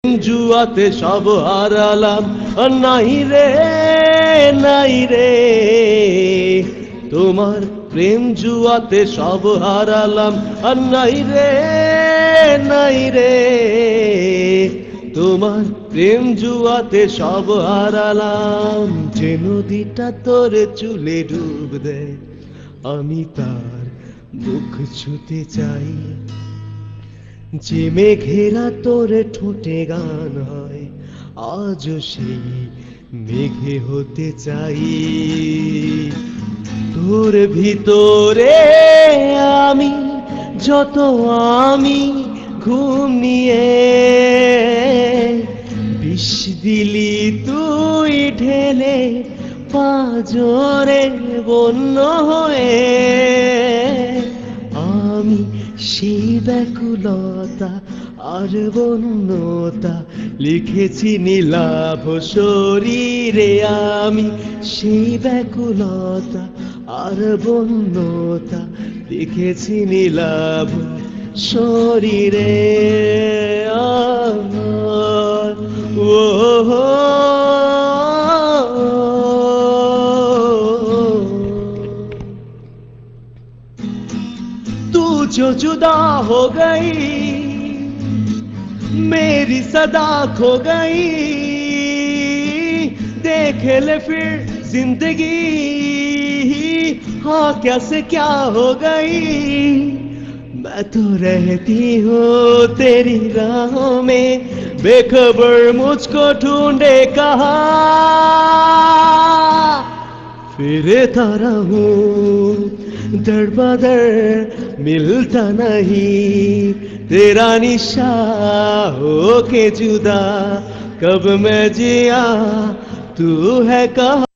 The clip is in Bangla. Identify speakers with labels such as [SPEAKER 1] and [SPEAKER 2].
[SPEAKER 1] জুয়াতে সব হারালাম, নাই রে নাই রে। তোমার প্রেম জুয়াতে সব হারালাম, নাই রে নাই রে। তোমার প্রেম জুয়াতে সব হারালাম। যে নদীটা তোর চুলে ডুব দেয়, আমি তার মুখ ছুতে চাই। যে মেঘেরা তোর ঠোঁটে গান হয়, আজও সেই মেঘে হতে চাই। তোর ভিতরে আমি, যত আমি ঘুমিয়ে, বিষ দিলি তুই ঢেলে পাঁজরে বন্য হয়ে। আমি সেই ব্যাকুলতা আর বন্যতা লিখেছি নীলাভ শরীরে। আমি সেই ব্যাকুলতা আর বন্যতা লিখেছি নীলাভ শরীরে। ও तू जो जुदा हो गई, मेरी सदा खो गई। देख ले फिर जिंदगी, हाँ कैसे क्या हो गई। मैं तो रहती हूँ तेरी राहों में, बेखबर मुझको ढूंढे कहाँ। फिरता रहूं दर बदर, मिलता नहीं तेरा निशा हो के जुदा। कब मैं जिया तू है कहाँ।